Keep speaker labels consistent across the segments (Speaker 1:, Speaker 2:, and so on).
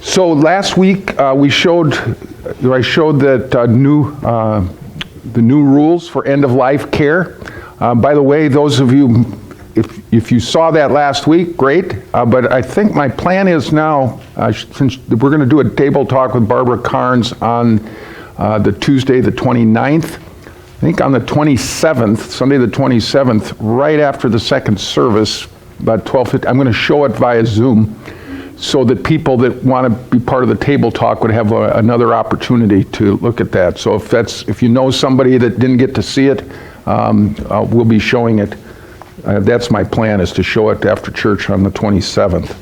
Speaker 1: So last week I showed that the new rules for end-of-life care. By the way, those of you, if you saw that last week, great. But I think my plan is now, since we're going to do a table talk with Barbara Carnes on the Tuesday, the 29th, I think on the 27th, Sunday the 27th, right after the second service, about 12:50, I'm going to show it via Zoom, so that people that want to be part of the table talk would have another opportunity to look at that. So if you know somebody that didn't get to see it, we'll be showing it. That's my plan, is to show it after church on the 27th.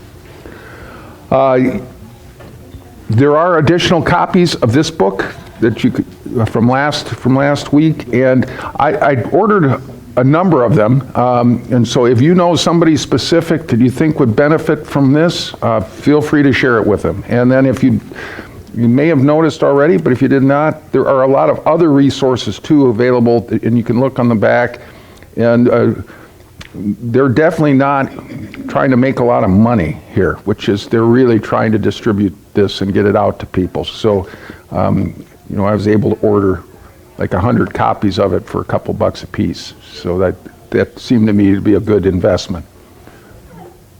Speaker 1: There are additional copies of this book that you could, from last week, and I ordered a number of them, and so if you know somebody specific that you think would benefit from this, feel free to share it with them. And then if you may have noticed already, but if you did not, there are a lot of other resources too available, and you can look on the back, and they're definitely not trying to make a lot of money here, which is they're really trying to distribute this and get it out to people. So I was able to order like 100 copies of it for a couple bucks a piece. So that seemed to me to be a good investment.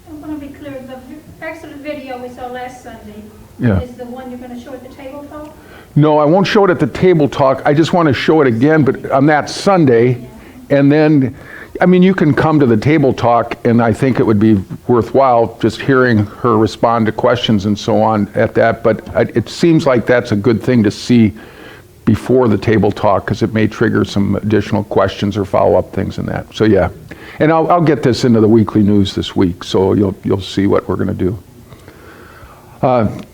Speaker 2: I want to be clear, the excellent video we saw last Sunday is the one you're going to show at the table talk?
Speaker 1: No, I won't show it at the table talk. I just want to show it again, but on that Sunday, and then, you can come to the table talk, and I think it would be worthwhile just hearing her respond to questions and so on at that, but it seems like that's a good thing to see before the table talk, because it may trigger some additional questions or follow-up things in that. So yeah, and I'll get this into the weekly news this week, so you'll see what we're going to do.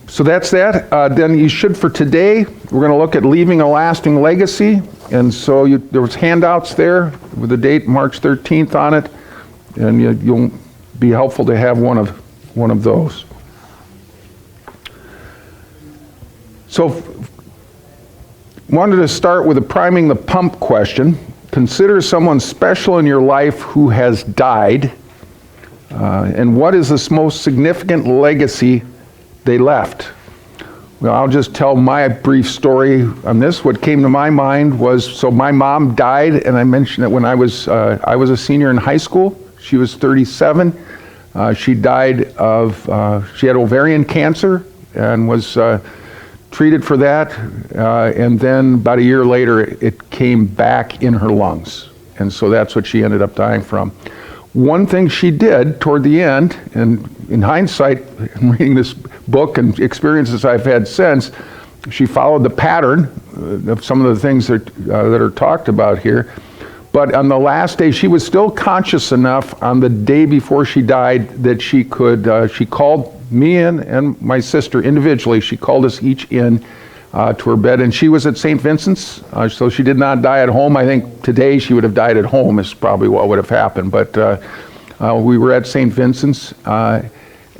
Speaker 1: So that's that. Then you should, for today, we're going to look at leaving a lasting legacy, and so there was handouts there with the date March 13th on it, and you'll be helpful to have one of those. So wanted to start with a priming the pump question. Consider someone special in your life who has died, and what is the most significant legacy they left? Well, I'll just tell my brief story on this. What came to my mind was, so my mom died, and I mentioned that when I was a senior in high school. She was 37. She died she had ovarian cancer and was treated for that, and then about a year later it came back in her lungs, and so that's what she ended up dying from. One thing she did toward the end, and in hindsight, in reading this book and experiences I've had since, she followed the pattern of some of the things that are talked about here. But on the last day, she was still conscious enough on the day before she died that she called me in and my sister individually. She called us each in to her bed, and she was at St. Vincent's, so she did not die at home. I think today she would have died at home is probably what would have happened, but we were at St. Vincent's,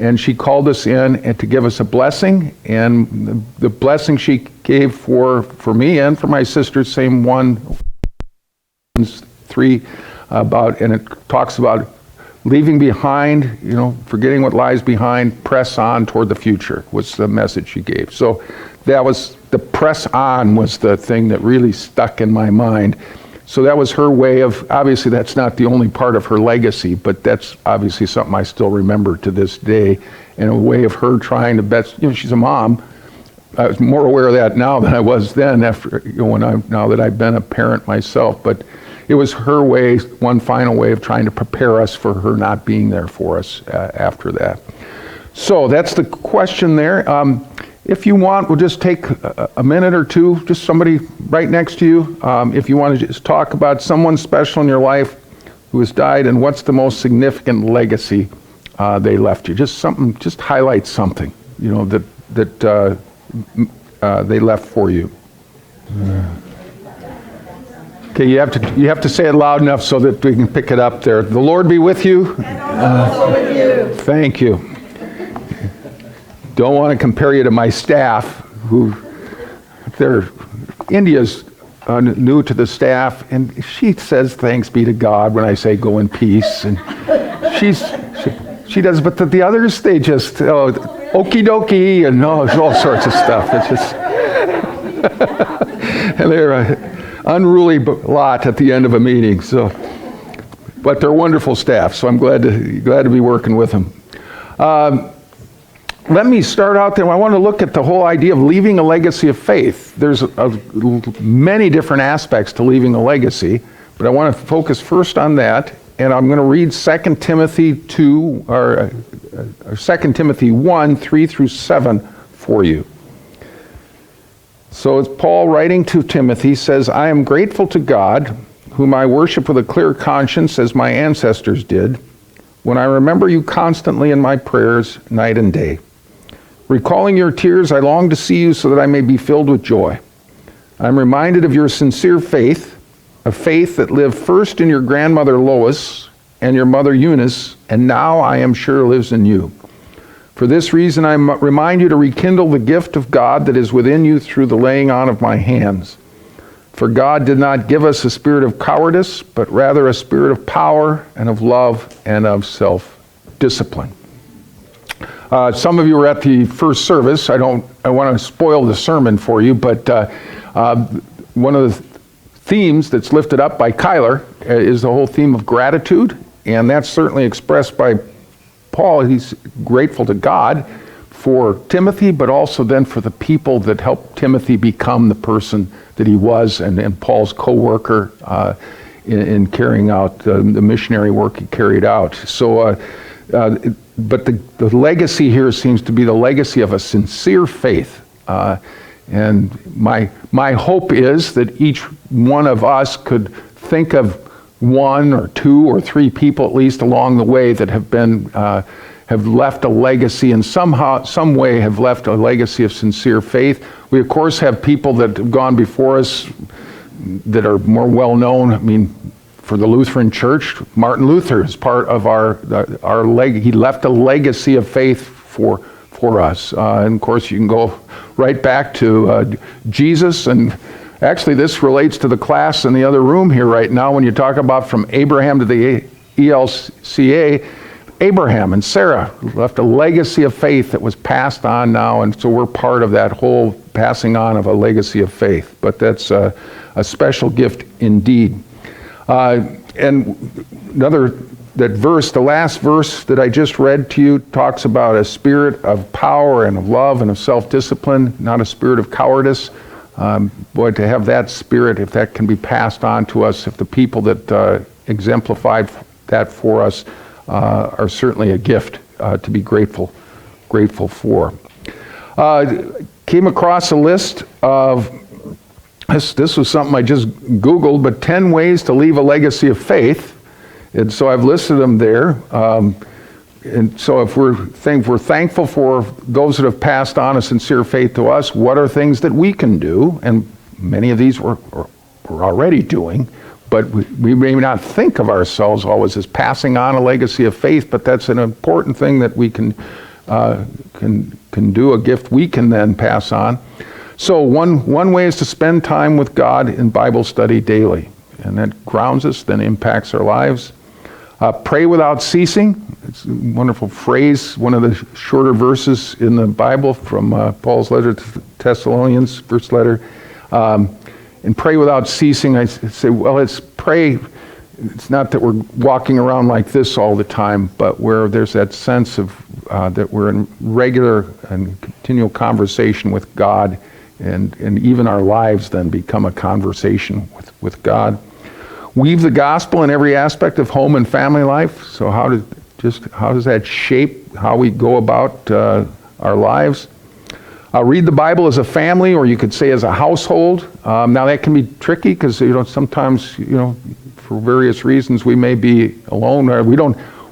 Speaker 1: and she called us in and to give us a blessing, and the blessing she gave for me and for my sister, same one, 3, and it talks about leaving behind, forgetting what lies behind, press on toward the future was the message she gave. So that was, the press on was the thing that really stuck in my mind. So that was her way of, obviously that's not the only part of her legacy, but that's obviously something I still remember to this day, and a way of her trying to best, she's a mom. I was more aware of that now than I was then after, now that I've been a parent myself, but it was her way, one final way of trying to prepare us for her not being there for us after that. So that's the question there. If you want, we'll just take a minute or two, just somebody right next to you. If you want to just talk about someone special in your life who has died and what's the most significant legacy they left you. Just something, just highlight something, that they left for you. Okay, you have to say it loud enough so that we can pick it up there. The Lord be with you.
Speaker 2: And also with you.
Speaker 1: Thank you. Don't want to compare you to my staff, who India's new to the staff, and she says thanks be to God when I say go in peace, and She does, but the others, they just, okie dokie, and all sorts of stuff. It's just, and they're an unruly lot at the end of a meeting. So, but they're wonderful staff, so I'm glad to be working with them. Let me start out there. I want to look at the whole idea of leaving a legacy of faith. There's many different aspects to leaving a legacy, but I want to focus first on that. And I'm going to read 2 Timothy 2, or 2 Timothy 1, 3 through 7 for you. So it's Paul writing to Timothy, says, I am grateful to God, whom I worship with a clear conscience, as my ancestors did, when I remember you constantly in my prayers, night and day. Recalling your tears, I long to see you so that I may be filled with joy. I'm reminded of your sincere faith, a faith that lived first in your grandmother Lois and your mother Eunice, and now I am sure lives in you. For this reason I remind you to rekindle the gift of God that is within you through the laying on of my hands. For God did not give us a spirit of cowardice, but rather a spirit of power and of love and of self-discipline. Some of you were at the first service. I want to spoil the sermon for you, but one of the themes that's lifted up by Kyler is the whole theme of gratitude, and that's certainly expressed by Paul. He's grateful to God for Timothy, but also then for the people that helped Timothy become the person that he was, and Paul's co-worker in carrying out the missionary work he carried out. So, but the legacy here seems to be the legacy of a sincere faith. And my hope is that each one of us could think of one or two or three people at least along the way that have left a legacy, and some way have left a legacy of sincere faith. We of course have people that have gone before us that are more well known. I mean, for the Lutheran Church, Martin Luther is part of our he left a legacy of faith for us. And of course, you can go right back to Jesus, and actually this relates to the class in the other room here right now when you talk about from Abraham to the ELCA. Abraham and Sarah left a legacy of faith that was passed on now, and so we're part of that whole passing on of a legacy of faith. But that's a special gift indeed. And that verse, the last verse that I just read to you, talks about a spirit of power and of love and of self-discipline, not a spirit of cowardice. Boy, to have that spirit, if that can be passed on to us, if the people that exemplified that for us are certainly a gift to be grateful for. Came across a list of, this was something I just Googled, but 10 ways to leave a legacy of faith. And so I've listed them there. And so if we're thankful for those that have passed on a sincere faith to us, what are things that we can do? And many of these we're already doing, but we may not think of ourselves always as passing on a legacy of faith, but that's an important thing that we can do, a gift we can then pass on. So one way is to spend time with God in Bible study daily, and that grounds us, then impacts our lives. Pray without ceasing. It's a wonderful phrase, one of the shorter verses in the Bible from Paul's letter to Thessalonians, first letter. And pray without ceasing, I say, well, it's pray. It's not that we're walking around like this all the time, but where there's that sense of that we're in regular and continual conversation with God, and even our lives then become a conversation with God. Weave the gospel in every aspect of home and family life. So how does that shape how we go about our lives? Read the Bible as a family, or you could say as a household. Now that can be tricky because sometimes for various reasons we may be alone.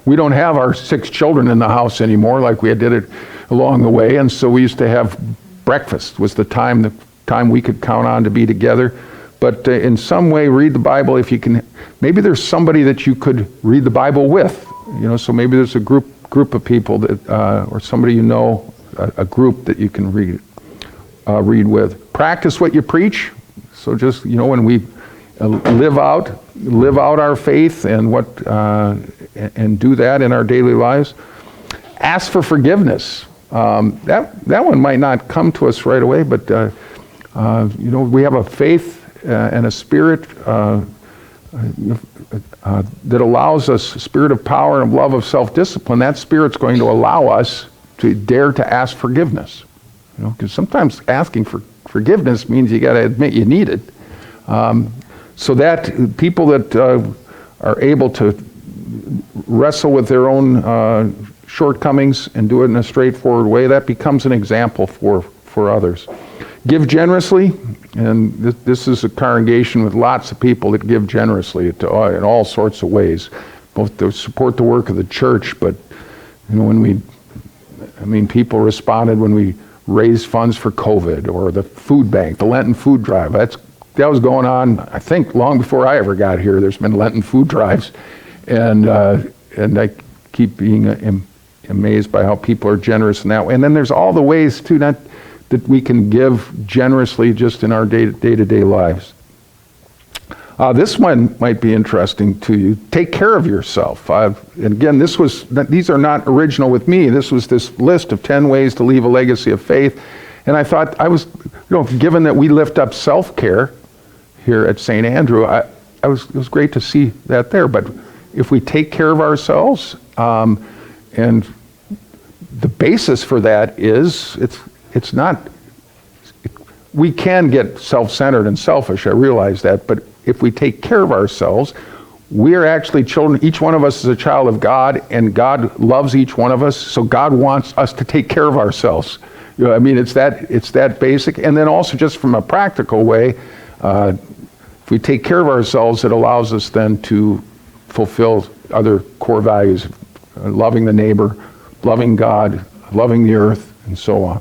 Speaker 1: We don't have our 6 children in the house anymore like we did it along the way, and so we used to have breakfast was the time we could count on to be together. But in some way, read the Bible if you can. Maybe there's somebody that you could read the Bible with. So maybe there's a group of people that, or somebody a group that you can read with. Practice what you preach. So just when we live out our faith and and do that in our daily lives. Ask for forgiveness. That one might not come to us right away, but we have a faith and a spirit that allows us, a spirit of power and love of self-discipline. That spirit's going to allow us to dare to ask forgiveness. Because sometimes asking for forgiveness means you got to admit you need it. So that people that are able to wrestle with their own shortcomings and do it in a straightforward way, that becomes an example for others. Give generously, and this is a congregation with lots of people that give generously in all sorts of ways, both to support the work of the church, but people responded when we raised funds for COVID, or the food bank, the Lenten food drive. That was going on, I think, long before I ever got here. There's been Lenten food drives, and I keep being amazed by how people are generous in that way. And then there's all the ways too that we can give generously just in our day-to-day lives. This one might be interesting to you. Take care of yourself. And again, these are not original with me. This was this list of 10 ways to leave a legacy of faith. And I thought given that we lift up self-care here at St. Andrew, it was great to see that there. But if we take care of ourselves, and the basis for that is it's not. We can get self-centered and selfish. I realize that, but if we take care of ourselves, we are actually children. Each one of us is a child of God, and God loves each one of us. So God wants us to take care of ourselves. It's that basic. And then also, just from a practical way, if we take care of ourselves, it allows us then to fulfill other core values: loving the neighbor, loving God, loving the earth, and so on.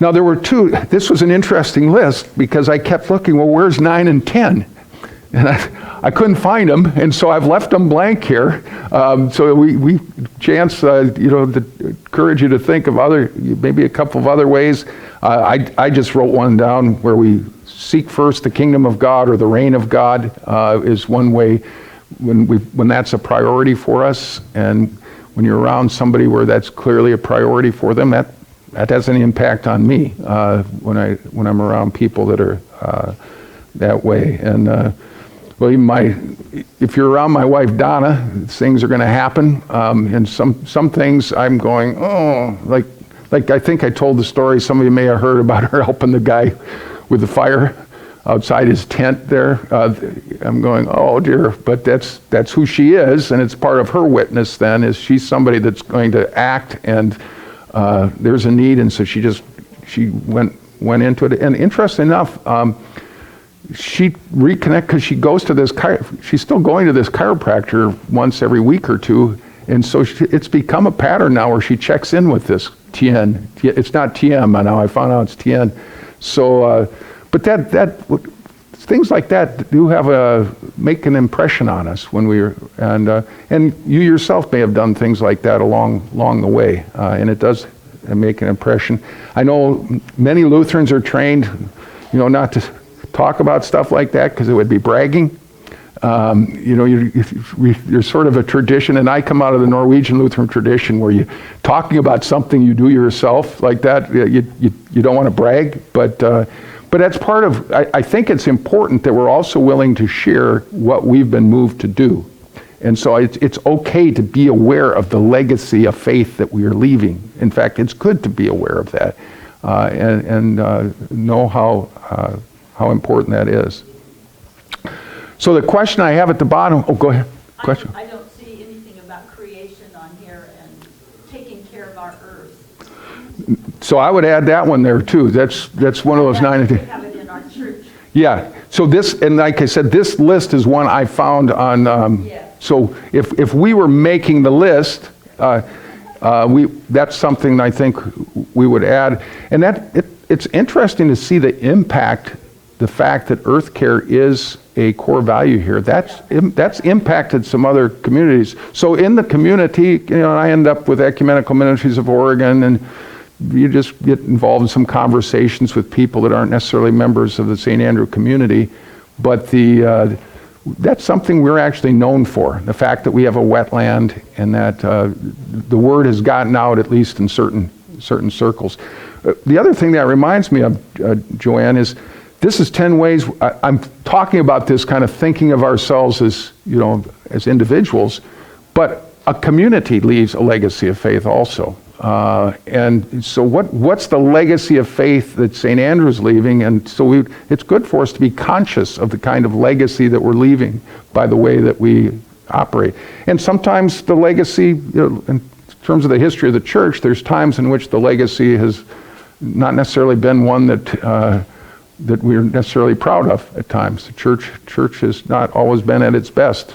Speaker 1: Now there were two. This was an interesting list because I kept looking, well, where's 9 and 10? And I couldn't find them, and so I've left them blank here. So we chance, to encourage you to think of maybe a couple of other ways. I just wrote one down where we seek first the kingdom of God, or the reign of God, is one way when that's a priority for us, and when you're around somebody where that's clearly a priority for them, that has an impact on me when I'm around people that are that way. And if you're around my wife Donna, things are going to happen, and some things I'm going, like I think I told the story. Some of you may have heard about her helping the guy with the fire outside his tent there. I'm going, oh dear, but that's who she is, and it's part of her witness then, is she's somebody that's going to act, and there's a need, and so she went into it. And interesting enough, she reconnect, because she goes to she's still going to this chiropractor once every week or two, and so it's become a pattern now where she checks in with this Tien. It's not TM now, I found out it's Tien. So, but that things like that do make an impression on us when and you yourself may have done things like that along the way, and it does make an impression. I know many Lutherans are trained, not to talk about stuff like that because it would be bragging. You're sort of a tradition, and I come out of the Norwegian Lutheran tradition where you talking about something you do yourself like that. You don't want to brag, but that's part of. I think it's important that we're also willing to share what we've been moved to do, and so it's okay to be aware of the legacy of faith that we are leaving. In fact, it's good to be aware of that, and know how important that is. So the question I have at the bottom. Oh, go ahead. Question.
Speaker 3: I don't see anything about creation on here and taking care of our earth.
Speaker 1: So I would add that one there too. That's one of those 9.
Speaker 3: We have it in our church.
Speaker 1: Yeah. So this, and like I said, this list is one I found on. So if we were making the list, that's something I think we would add. And it's interesting to see the impact. The fact that earth care is a core value here, that's impacted some other communities. So in the community, I end up with Ecumenical Ministries of Oregon, and you just get involved in some conversations with people that aren't necessarily members of the St. Andrew community, but that's something we're actually known for. The fact that we have a wetland and that the word has gotten out, at least in certain circles. The other thing that reminds me of, Joanne, is this is 10 ways. I'm talking about this kind of thinking of ourselves as, as individuals, but a community leaves a legacy of faith also. And so what's the legacy of faith that St. Andrew's leaving? And so it's good for us to be conscious of the kind of legacy that we're leaving by the way that we operate. And sometimes the legacy, in terms of the history of the church, there's times in which the legacy has not necessarily been one that we're necessarily proud of at times. The church has not always been at its best.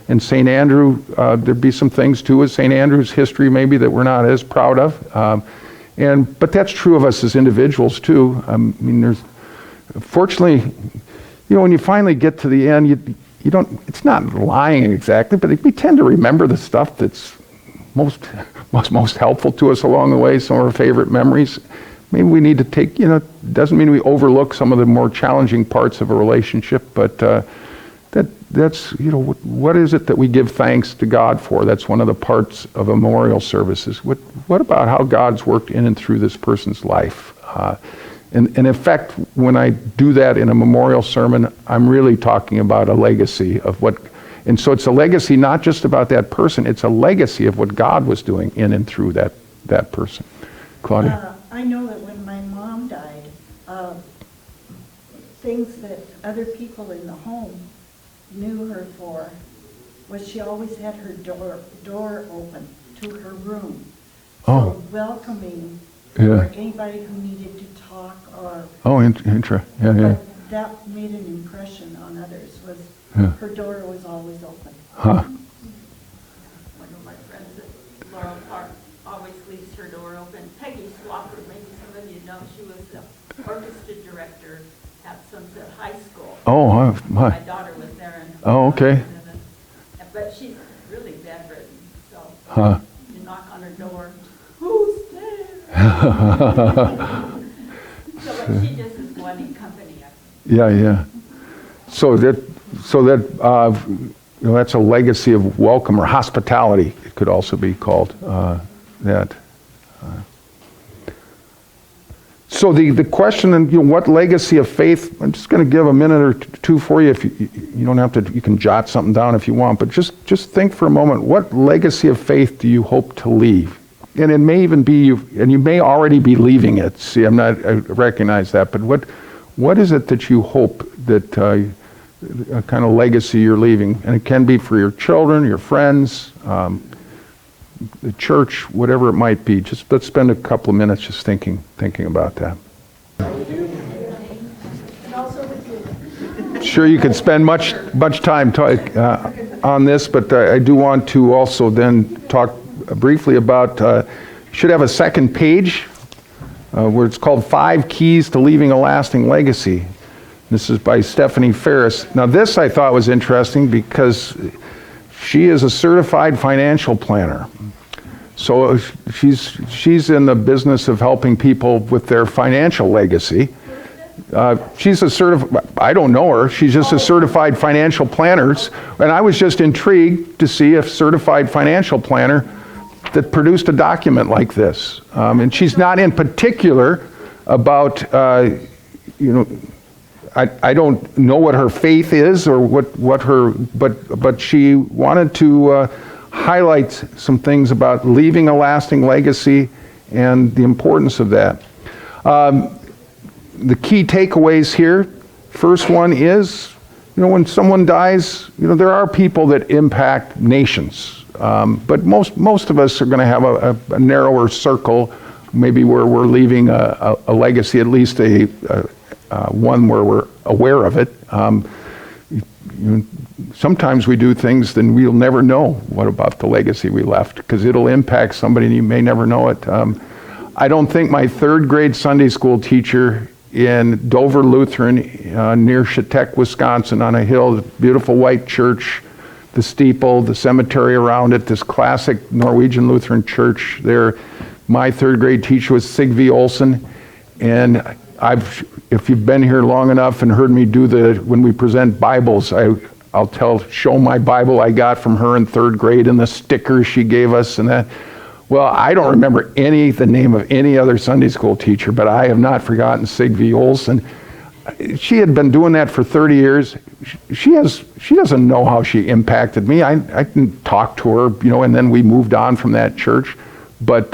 Speaker 1: And St. Andrew, there'd be some things too with St. Andrew's history maybe that we're not as proud of. But that's true of us as individuals too. I mean, fortunately, when you finally get to the end, you don't, it's not lying exactly, but we tend to remember the stuff that's most helpful to us along the way, some of our favorite memories. Maybe we need to take, doesn't mean we overlook some of the more challenging parts of a relationship, but that's, what is it that we give thanks to God for? That's one of the parts of a memorial services. What about how God's worked in and through this person's life? And in effect, when I do that in a memorial sermon, I'm really talking about a legacy of what, and so it's a legacy not just about that person, it's a legacy of what God was doing in and through that person. Claudia?
Speaker 4: I know that when my mom died, things that other people in the home knew her for was she always had her door open to her room. So welcoming for anybody who needed to talk or...
Speaker 1: Yeah.
Speaker 4: That made an impression on others, was her door was always open.
Speaker 3: One of my friends at Laurel Park always leaves her door open. Peggy Swapper, maybe some of you know, she was the orchestra director at Sunset High School. My daughter was there.
Speaker 1: Okay.
Speaker 3: But she's really bedridden, so you knock on her door, who's there? So she just is wanting company.
Speaker 1: Yeah. So that's a legacy of welcome or hospitality. It could also be called that. So the question, and what legacy of faith? I'm just going to give a minute or two for you. If you don't have to, you can jot something down if you want. But just think for a moment. What legacy of faith do you hope to leave? And it may even be you, and you may already be leaving it. See, I recognize that. But what is it that you hope that a kind of legacy you're leaving? And it can be for your children, your friends, the church, whatever it might be. Just let's spend a couple of minutes just thinking about that. Sure, you could spend much time on this, but I do want to also then talk briefly about, should have a second page where it's called 5 Keys to Leaving a Lasting Legacy. This is by Stephanie Ferris. Now this I thought was interesting because she is a certified financial planner. So she's in the business of helping people with their financial legacy. She's I don't know her, she's just a certified financial planner. And I was just intrigued to see a certified financial planner that produced a document like this. And she's not in particular about, I don't know what her faith is or what her, but she wanted to highlight some things about leaving a lasting legacy and the importance of that. The key takeaways here, first one is, when someone dies, there are people that impact nations. But most of us are going to have a narrower circle, maybe where we're leaving a legacy, at least one where we're aware of it. Sometimes we do things, then we'll never know what about the legacy we left, because it'll impact somebody and you may never know it. I don't think my 3rd grade Sunday school teacher in Dover Lutheran near Chautauqua, Wisconsin, on a hill, the beautiful white church, the steeple, the cemetery around it, this classic Norwegian Lutheran church there. My 3rd grade teacher was Sigve Olsen, and if you've been here long enough and heard me do when we present Bibles, I'll show my Bible I got from her in 3rd grade and the stickers she gave us and that. Well, I don't remember the name of any other Sunday school teacher, but I have not forgotten Sig V. Olson. She had been doing that for 30 years. She doesn't know how she impacted me. I can talk to her, and then we moved on from that church. But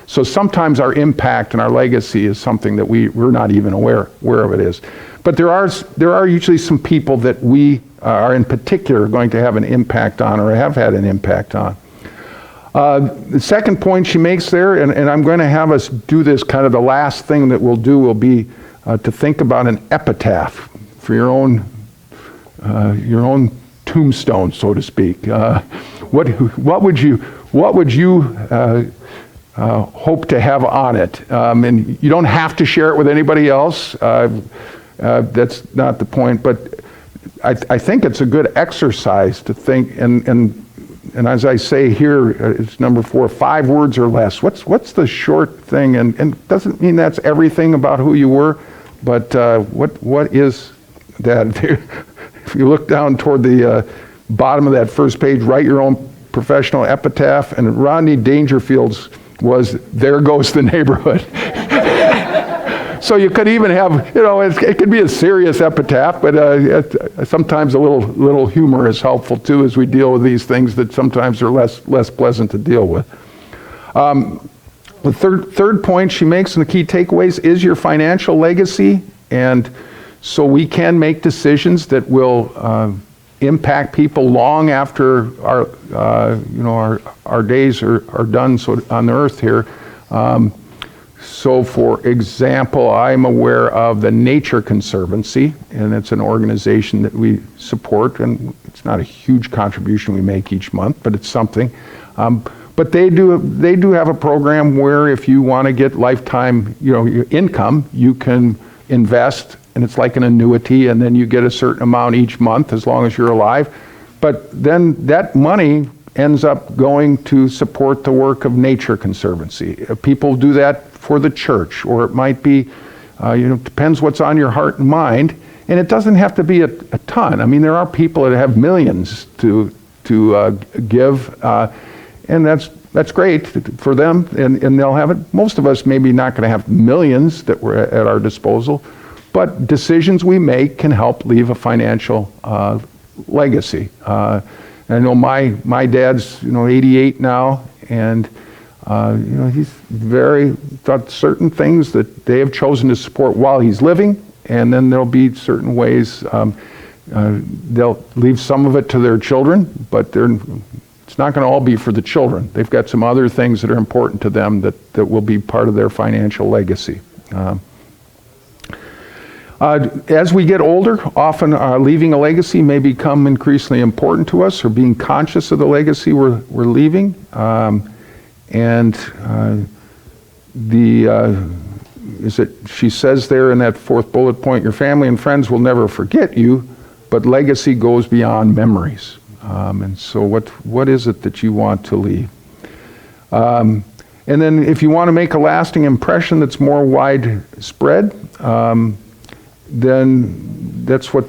Speaker 1: so sometimes our impact and our legacy is something that we're not even aware of it is. But there are usually some people that we are in particular going to have an impact on or have had an impact on. The second point she makes there, and I'm going to have us do this, kind of the last thing that we'll do will be to think about an epitaph for your own tombstone, so to speak. What would you hope to have on it? And you don't have to share it with anybody else. That's not the point. But I think it's a good exercise to think, and as I say here, it's number 4, 5 words or less. What's the short thing? And doesn't mean that's everything about who you were, but what is that? If you look down toward the bottom of that first page, write your own professional epitaph, and Rodney Dangerfield's was, "There goes the neighborhood." So you could even have, it could be a serious epitaph, but sometimes a little humor is helpful too as we deal with these things that sometimes are less pleasant to deal with. The third point she makes in the key takeaways is your financial legacy, and so we can make decisions that will impact people long after our days are done on the earth here. So, for example, I'm aware of the Nature Conservancy, and it's an organization that we support, and it's not a huge contribution we make each month, but it's something. But they do have a program where if you want to get lifetime, your income, you can invest, and it's like an annuity, and then you get a certain amount each month as long as you're alive. But then that money ends up going to support the work of Nature Conservancy. People do that for the church, or it might be, depends what's on your heart and mind, and it doesn't have to be a ton. I mean, there are people that have millions to give, and that's great for them, and they'll have it. Most of us maybe not going to have millions that were at our disposal, but decisions we make can help leave a financial legacy. I know my dad's 88 now, and he's got certain things that they have chosen to support while he's living, and then there'll be certain ways they'll leave some of it to their children, but it's not going to all be for the children. They've got some other things that are important to them that will be part of their financial legacy. As we get older, often leaving a legacy may become increasingly important to us, or being conscious of the legacy we're leaving. She says there in that 4th bullet point, your family and friends will never forget you, but legacy goes beyond memories. And so what is it that you want to leave? And then if you want to make a lasting impression that's more widespread, then that's what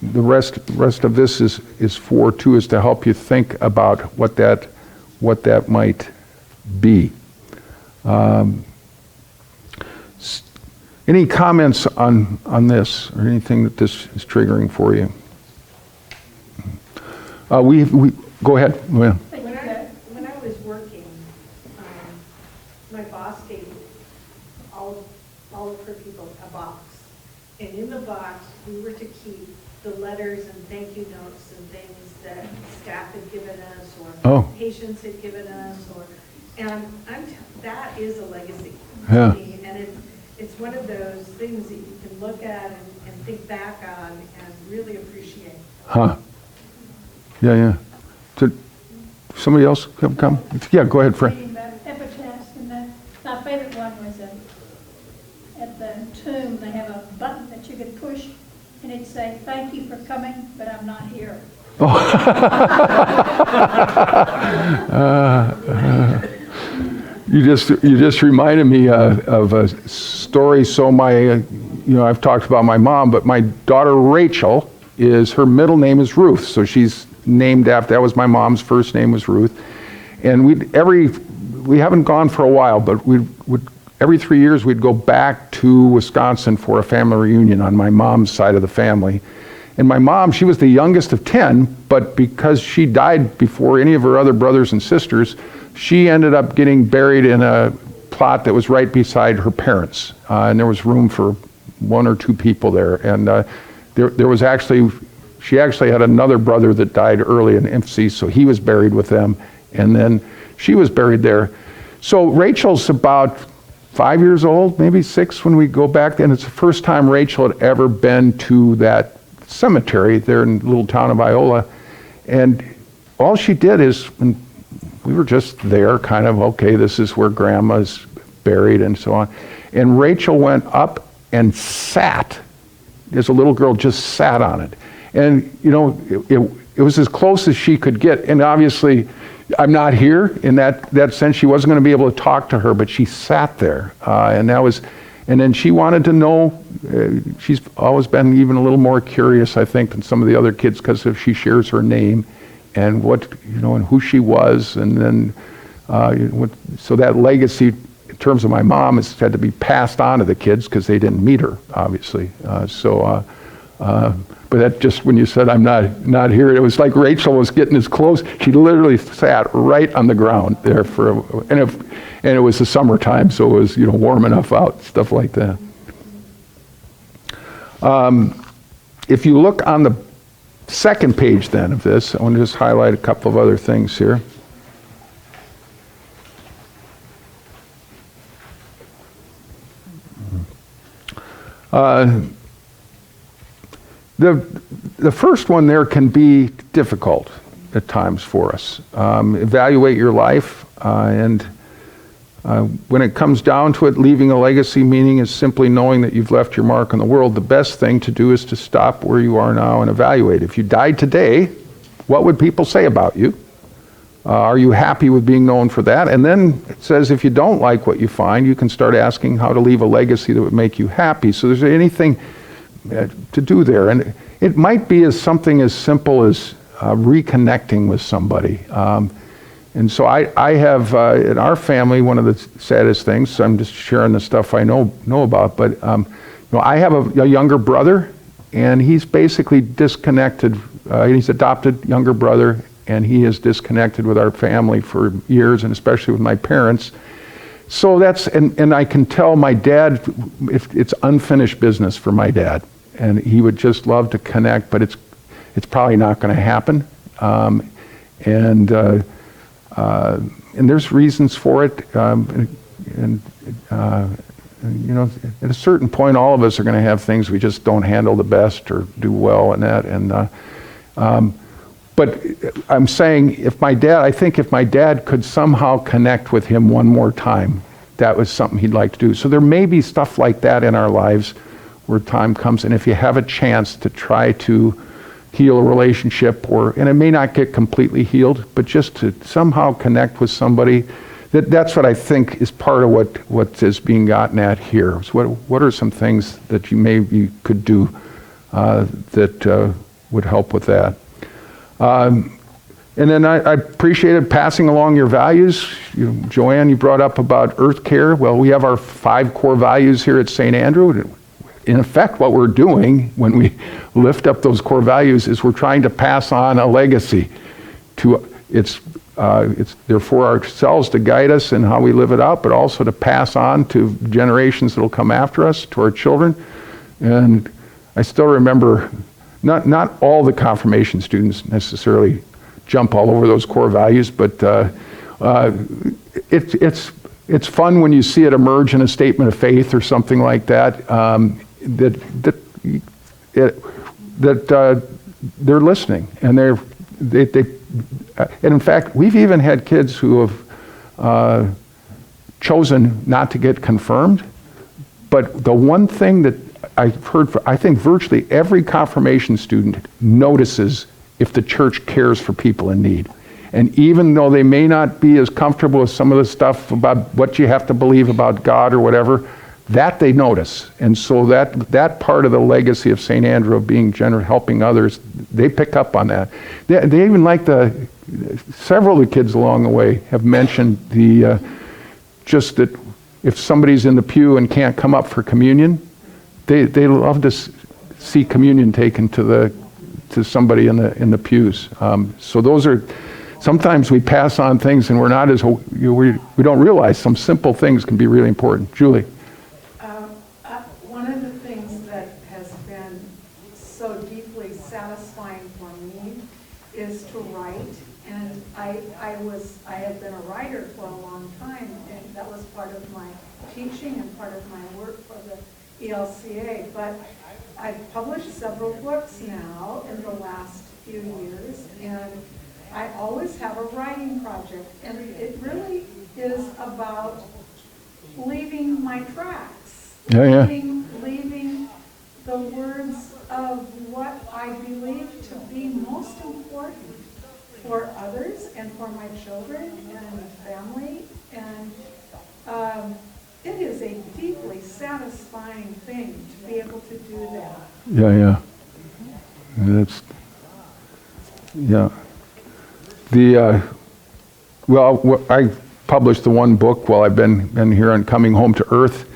Speaker 1: the rest of this is for too, is to help you think about what that might be. Any comments on this, or anything that this is triggering for you? We go ahead. Yeah.
Speaker 5: When I was working, my boss gave all of her people a box. And in the box, we were to keep the letters and thank you notes and things that staff had given us, or patients had given us, and that is a legacy to me. And it's one of those things that you can look at and think back on and really appreciate.
Speaker 1: Huh. Yeah. Somebody else come? Yeah, go ahead, Fred.
Speaker 2: Reading about epitaphs, and my favorite one was at the tomb, they have a button that you could push, and it'd say, "Thank you for coming, but I'm not here."
Speaker 1: You just reminded me of a story. So I've talked about my mom, but my daughter Rachel her middle name is Ruth. So she's named after, that was my mom's first name was Ruth. And we haven't gone for a while, but every 3 years we'd go back to Wisconsin for a family reunion on my mom's side of the family. And my mom, she was the youngest of 10, but because she died before any of her other brothers and sisters, she ended up getting buried in a plot that was right beside her parents. And there was room for 1 or 2 people there. And she actually had another brother that died early in infancy, so he was buried with them. And then she was buried there. So Rachel's about 5 years old, maybe 6 when we go back. And it's the first time Rachel had ever been to that cemetery there in the little town of Iola. And all she did is, we were just there, kind of, okay, this is where Grandma's buried and so on. And Rachel went up and sat, as a little girl, just sat on it. And, it was as close as she could get. And obviously, I'm not here in that sense. She wasn't going to be able to talk to her, but she sat there. And then she wanted to know, she's always been even a little more curious, I think, than some of the other kids, because if she shares her name and and who she was, and then, so that legacy, in terms of my mom, has had to be passed on to the kids, because they didn't meet her, obviously. But that just, when you said I'm not here, it was like Rachel was getting as close. She literally sat right on the ground there and it was the summertime, so it was warm enough out, stuff like that. If you look on the second page then of this, I want to just highlight a couple of other things here. The first one there can be difficult at times for us. Evaluate your life, and when it comes down to it, leaving a legacy meaning is simply knowing that you've left your mark on the world. The best thing to do is to stop where you are now and evaluate. If you died today, what would people say about you? Are you happy with being known for that? And then it says if you don't like what you find, you can start asking how to leave a legacy that would make you happy. So there's anything to do there. And it might be something as simple as reconnecting with somebody. And so I have, in our family, one of the saddest things, so I'm just sharing the stuff I know about, but I have a younger brother, and he's basically disconnected. He's adopted younger brother, and he is disconnected with our family for years, and especially with my parents. So and I can tell my dad, it's unfinished business for my dad, and he would just love to connect, but it's probably not going to happen. And there's reasons for it. At a certain point, all of us are going to have things we just don't handle the best or do well in that. But I'm saying if my dad could somehow connect with him one more time, that was something he'd like to do. So there may be stuff like that in our lives where time comes, and if you have a chance to try to heal a relationship, and it may not get completely healed, but just to somehow connect with somebody, that's what I think is part of what is being gotten at here. So what are some things that you could do that would help with that? And then I appreciated passing along your values. Joanne, you brought up about earth care. Well, we have our 5 core values here at St. Andrew. In effect, what we're doing when we lift up those core values is we're trying to pass on a legacy. It's there for ourselves to guide us in how we live it out, but also to pass on to generations that will come after us, to our children. And I still remember, not all the confirmation students necessarily jump all over those core values, but it's fun when you see it emerge in a statement of faith or something like that. That they're listening, and and in fact, we've even had kids who have chosen not to get confirmed. But the one thing that I've heard, I think virtually every confirmation student notices if the church cares for people in need. And even though they may not be as comfortable with some of the stuff about what you have to believe about God or whatever, that they notice. And so that part of the legacy of St. Andrew of being generous, helping others, they pick up on that. They even like several of the kids along the way have mentioned just that if somebody's in the pew and can't come up for communion, they love to see communion taken to somebody in the pews. So those are, sometimes we pass on things and we're not as, we don't realize some simple things can be really important. Julie.
Speaker 5: One of the things that has been so deeply satisfying for me is to write. And I had been a writer for a long time, and that was part of my teaching and part of my work for the ELCA. But I've published several books now in the last few years, and I always have a writing project. And it really is about leaving my tracks.
Speaker 1: Yeah.
Speaker 5: Leaving the words of what I believe to be most important for others and for my children and family. And it is a deeply satisfying thing to be able to do that.
Speaker 1: Yeah. I published the one book while I've been here on Coming Home to Earth.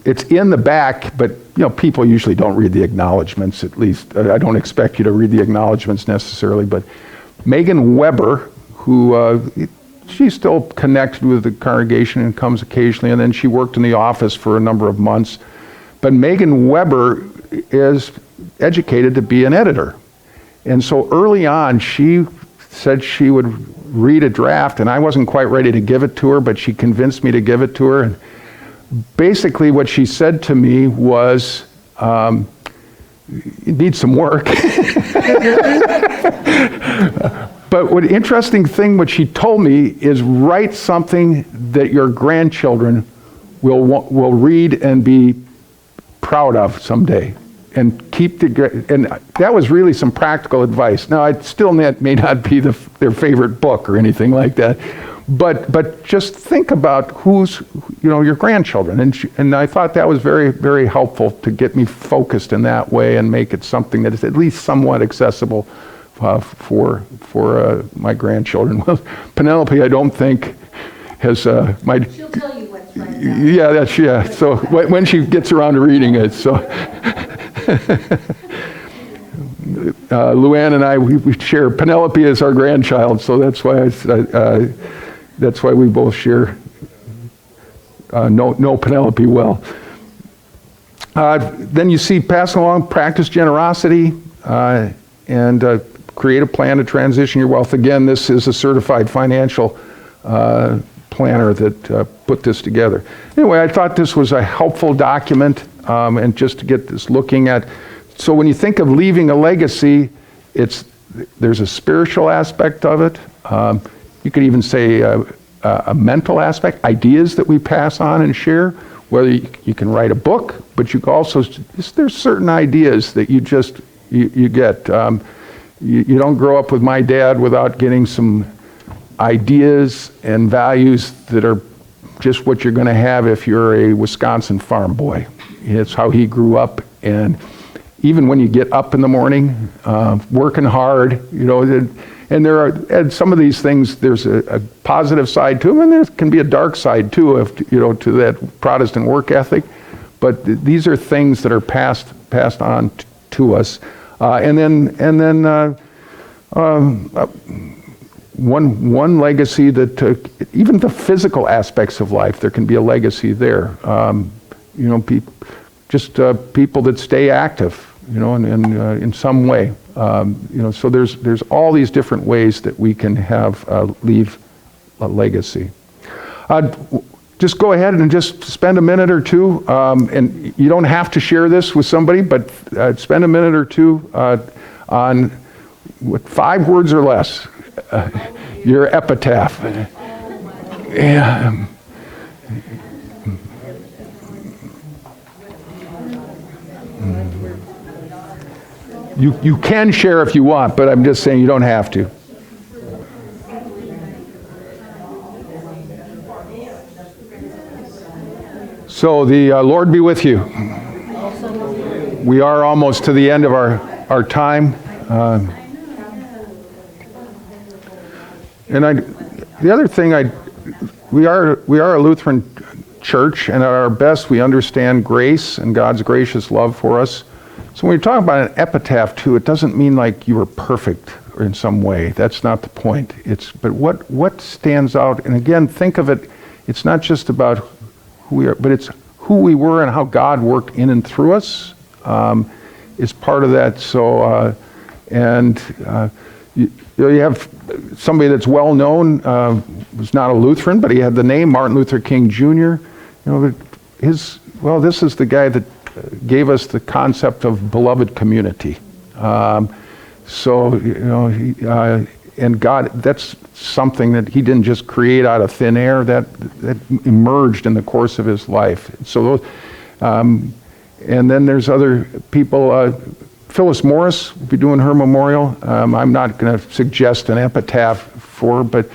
Speaker 1: It's in the back, but people usually don't read the acknowledgments. At least I don't expect you to read the acknowledgments necessarily. But Megan Weber, who she's still connected with the congregation and comes occasionally, and then she worked in the office for a number of months. But Megan Weber is educated to be an editor. And so early on, she said she would read a draft, and I wasn't quite ready to give it to her, but she convinced me to give it to her. And basically what she said to me was, it needs some work. But what interesting thing, what she told me is write something that your grandchildren will read and be proud of someday, and and that was really some practical advice. Now, it still may not be their favorite book or anything like that, but just think about who's your grandchildren, and I thought that was very, very helpful to get me focused in that way and make it something that is at least somewhat accessible for my grandchildren. Well, Penelope, I don't think has my.
Speaker 3: She'll tell you what's right.
Speaker 1: Yeah. So when she gets around to reading it, so. Luann and I, we share. Penelope is our grandchild, so that's why we both share. Know Penelope well. Then you see passing along, practice generosity, and create a plan to transition your wealth. Again, this is a certified financial planner that put this together. Anyway, I thought this was a helpful document, and just to get this looking at. So when you think of leaving a legacy, there's a spiritual aspect of it. You could even say a mental aspect, ideas that we pass on and share. Whether you can write a book, but you can also, there's certain ideas that you get. You don't grow up with my dad without getting some ideas and values that are just what you're going to have if you're a Wisconsin farm boy. It's how he grew up, and even when you get up in the morning, working hard, and there are some of these things. There's a positive side to them, and there can be a dark side too, to that Protestant work ethic. But these are things that are passed on to us, and then one legacy that even the physical aspects of life, there can be a legacy there. People that stay active. In some way, so there's all these different ways that we can leave a legacy. Just go ahead and just spend a minute or two, and you don't have to share this with somebody, but spend a minute or two on 5 words or less, your epitaph. Yeah. You can share if you want, but I'm just saying you don't have to. So the Lord be with you. We are almost to the end of our time. The other thing, we are a Lutheran church, and at our best we understand grace and God's gracious love for us. So when we talk about an epitaph too, it doesn't mean like you were perfect or in some way. That's not the point. But what stands out, and again, think of it, it's not just about who we are, but it's who we were and how God worked in and through us is part of that. So, you have somebody that's well known, was not a Lutheran, but he had the name Martin Luther King Jr. This is the guy that gave us the concept of beloved community. And God, that's something that he didn't just create out of thin air, that emerged in the course of his life. So, and then there's other people, Phyllis Morris will be doing her memorial. I'm not going to suggest an epitaph for her, but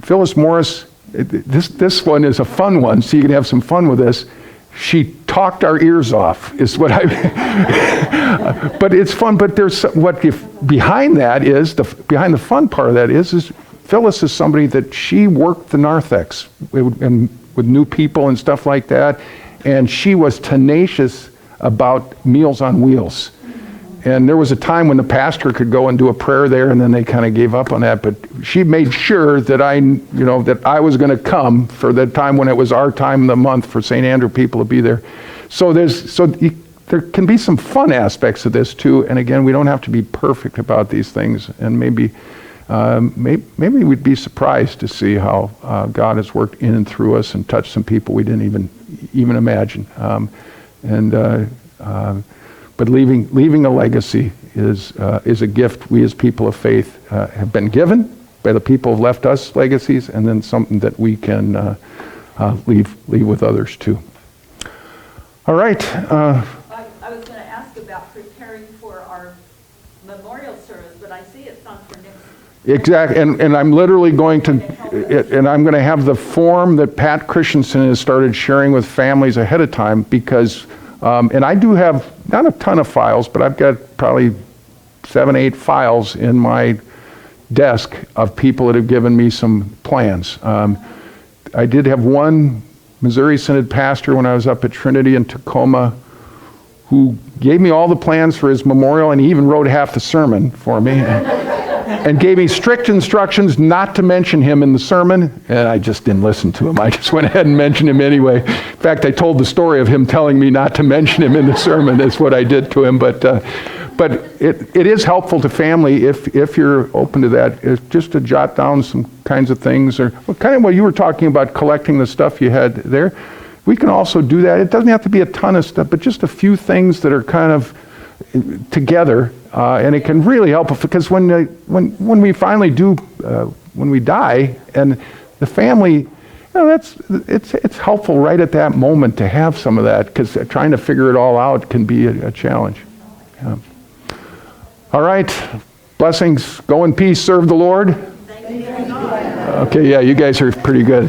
Speaker 1: Phyllis Morris, this one is a fun one, so you can have some fun with this. She talked our ears off, is what but it's fun, but there's behind that is, behind the fun part of that is Phyllis is somebody that she worked the narthex with new people and stuff like that, and she was tenacious about Meals on Wheels. And there was a time when the pastor could go and do a prayer there, and then they kind of gave up on that. But she made sure that that I was going to come for the time when it was our time of the month for St. Andrew people to be there. So there can be some fun aspects of this too. And again, we don't have to be perfect about these things. And maybe we'd be surprised to see how God has worked in and through us and touched some people we didn't even imagine. But leaving a legacy is a gift we as people of faith have been given by the people who have left us legacies, and then something that we can leave with others too. All right.
Speaker 3: I was going to ask about preparing for our memorial service, but I see it's on for next.
Speaker 1: Exactly, and I'm literally going to have the form that Pat Christensen has started sharing with families ahead of time, because and I do have not a ton of files, but I've got probably 7-8 files in my desk of people that have given me some plans. I did have one Missouri Synod pastor when I was up at Trinity in Tacoma who gave me all the plans for his memorial, and he even wrote half the sermon for me. And gave me strict instructions not to mention him in the sermon, and I just didn't listen to him. I just went ahead and mentioned him anyway. In fact, I told the story of him telling me not to mention him in the sermon. That's what I did to him. But it is helpful to family if you're open to that, just to jot down some kinds of things, or kind of what you were talking about, collecting the stuff you had there. We can also do that. It doesn't have to be a ton of stuff, but just a few things that are kind of together. And it can really help, because when we finally do, when we die, and the family, it's helpful right at that moment to have some of that, because trying to figure it all out can be a challenge. Yeah. All right, blessings. Go in peace. Serve the Lord. Okay, yeah, you guys are pretty good.